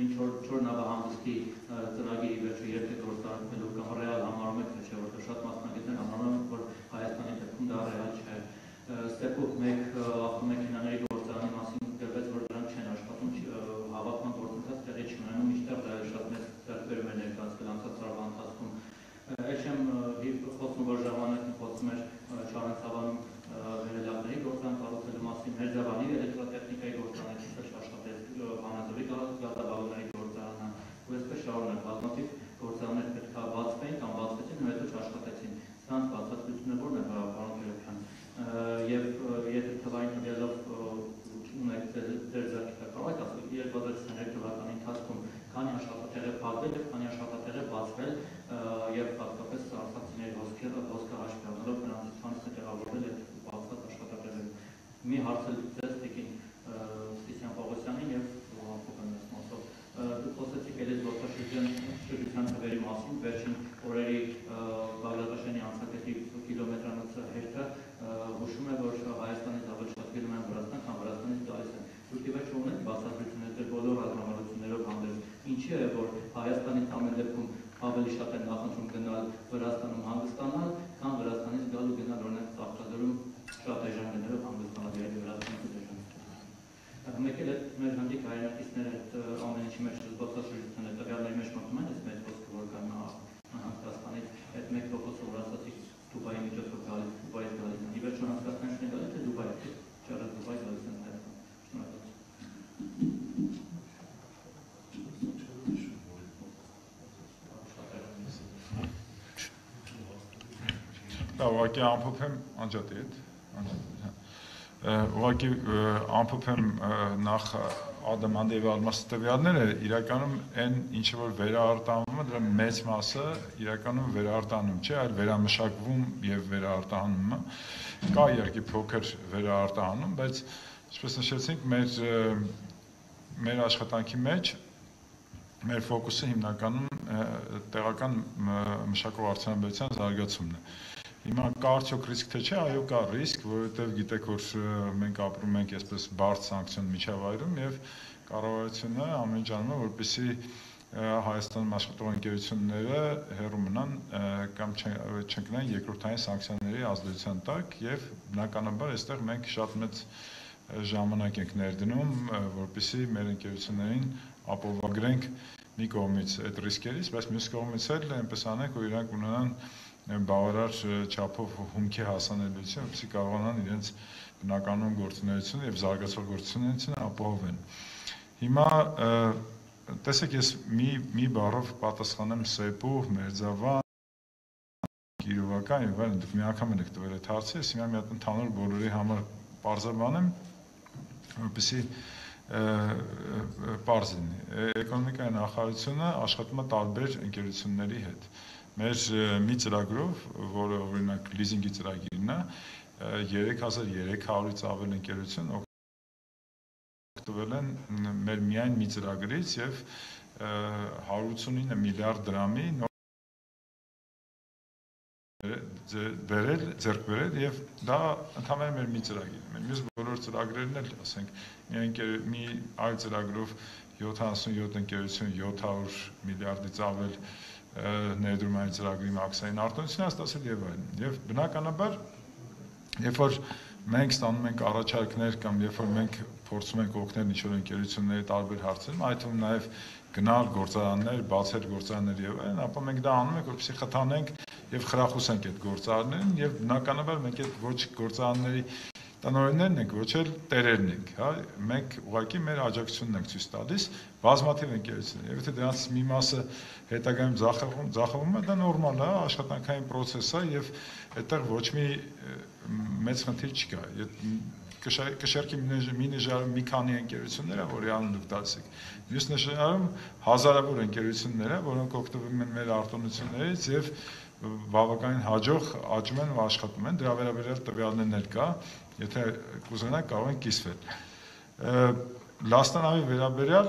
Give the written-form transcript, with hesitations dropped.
ինչ-որ նավահանգստի ծրագիրի վերջը երբ է գործարկվելու կամ ռեալ համարում եք, թե չէ, որտեղ շատ մասնագետներ համարում են, որ Հայաստանի դեպքում դա ռեալ չէ։ Ստեպով մեկ ավտոմեքենաների գործարանի մասին գրվեց, որ դրանք չեն աշխատում, հավաքման գործընթաց տեղի չունենում, մինչդեռ դա շատ մեծ ձեռքբերում է ներկայացվել անցած տարվա ընթացքում։ Էլ չեմ խոսում, որ ժամանակն խոսում էր Չարենցավանում վերելակների գործարան կառուցելու մասին, Մերձավանի էլեկտրատեխնիկայի գործարանը աշխատեց, Վանաձորի գազավարումների գործարանը, ու այսպես շարունակ բազմաթիվ գործարաններ պետք է բացվեին կամ բացվեցին ու հետո չաշխատեցին։ Սրանց բացատրությունը ո՞րն է, պարոն Տեր-Պետրոսյան։ Եվ եթե թվային տվյալով ունեք ձեր ձեռքի տակ, կարող եք ասել 2023 թվականի ընթացքում քանի աշխատատեղ է փակվել եւ քանի աշխատատեղ է բացվել եւ հատկապես արցախցիների հոսքը հաշվի առնելով նրանցից քանիսը տեղավորվել է բացված աշխատատեղերում։ Մի հարց էլ ձեզ տիկին Ստիսյան Պողոսյանին եւ Հակոբյանից մասով։ Դուք խոսեցիք էլեկտրոթվերի թվերի մասին, վերջին օրերի Բաղդասարյանի անցակետի կիլոմետրանոց հերթը հուշում է, որ Հայաստանից ավելի շատ գնում են Վրաստան, քան Վրաստանից գալիս են։ Դուք ի վերջո ունեք բացատրություններ դեր բոլոր ռազմավարություններով հանդերձ։ Ինչի է, որ Հայաստանից ամեն դեպքում ավելի շատ են նախընտրում գնալ Վրաստանում հանգստանալ, քան Վրաստանից գալ ու գնալ օրինակ Ծաղկաձորում շատ էժան գներով հանգստանալ երբ Վրաստանից էժան։ Մեկ էլ այդ մեր հանդիկ հայրենակիցները այդ ամեն ինչի մեջ զբոսաշրջությունը տվյալների մեջ մտնում են, այս մեծ ոսկը որ կան Հնդկաստանից այդ 1%-ը որ ասացիք Դուբայի միջոցով գալիս, Դուբայից գալիս են։ Ի վերջո Հնդկաստանից են գալիս, թե Դուբայից, չարը Դուբայ գալիս են Հայաստան։ Դա ուղղակի ամփոփեմ անջատի հետ, ուղղակի ամփոփեմ նախ Ադամանդի եւ Ալմասի տվյալները իրականում այն ինչը որ վերարտանում է, դրա մեծ մասը իրականում վերարտանում չէ, այլ վերամշակվում եւ վերարտանում է։ Կա իհարկե փոքր վերարտանում, բայց ինչպես նշեցինք, մեր աշխատանքի մեջ մեր ֆոկուսը հիմնականում տեղական մշակող արդյունաբերության զարգացումն է։ Հիմա կա արդյոք ռիսկ թե չէ, այո կա ռիսկ, որովհետև գիտեք, որ մենք ապրում ենք այսպես բարդ սանկցիոն միջավայրում եւ կառավարությունը ամեն ինչ անում է, որպեսզի Հայաստանում աշխատող ընկերությունները հեռու մնան կամ չընկնեն երկրորդային սանկցիաների ազդեցության տակ եւ բնականաբար այստեղ մենք շատ մեծ ժամանակ ենք ներդնում, որպեսզի մեր ընկերություններին ապահովագրենք մի կողմից այդ ռիսկերից, բայց մյուս կողմից էլ այնպես անենք, որ իրանք ունենան բավարար չափով հումքի հասանելիություն, որպեսզի կարողանան իրենց բնականոն գործունեությունը եւ զարգացող գործունեությունը ապահովեն։ Հիմա տեսեք, ես մի բառով պատասխանեմ Սեպու, Մերձավան, Կիրովական եւ այլն, դուք մի անգամ եք տվել այդ հարցը, ես հիմա մի հատ ընդհանուր բոլորի համար պարզաբանեմ, որպեսզի պարզ լինի։ Էկոնոմիկայի նախարարությունը աշխատում է տարբեր ընկերությունների հետ։ Մեր մի ծրագրով, որը օրինակ լիզինգի ծրագիրն է, 3300-ից ավել ընկերություն օգտվել են մեր միայն մի ծրագրից եւ 189 միլիարդ դրամի ձեռք բերել եւ դա ընդհանրապես մեր մի ծրագիրն է։ Մեր մյուս բոլոր ծրագրերն էլ, ասենք, մի այլ ծրագրով 77 ընկերություն 700 միլիարդից ավել ներդրում այն ծրագրի մաքսային արտոնությունը ստացել եւ այլն։ Եվ բնականաբար, երբ որ մենք ստանում ենք առաջարկներ կամ երբ որ մենք փորձում ենք օգնել ինչ-որ ընկերությունների տարբեր հարցերում, այդ թվում նաեւ գնալ գործարաններ, բացել գործարաններ եւ այլն, ապա մենք դա անում ենք, որպեսզի խթանենք եւ խրախուսենք այդ գործարաններին եւ բնականաբար մենք այդ ոչ գործարանների տնօրեններն ենք, ոչ էլ տերերն ենք, հա, մենք ուղղակի մեր աջակցությունն ենք ցույց տալիս բազմաթիվ ընկերություններ։ Եվ եթե դրանց մի մասը հետագայում ձախողվում է, դա նորմալ է, աշխատանքային process է եւ այդտեղ ոչ մի մեծ խնդիր չկա։ Կշերքի մի նժարում մի քանի ընկերություններ է, որի անուն դուք տալիս եք։ Մյուս նժարում հազարավոր ընկերություններ է, որոնք օգտվում են մեր արտոնություններից եւ բավականին հաջող աճում են ու աշխատում են, դրա վերաբերյալ տվյալներն էլ կա, եթե կուզենաք կարող են կիսվել։ Լաստանավի վերաբերյալ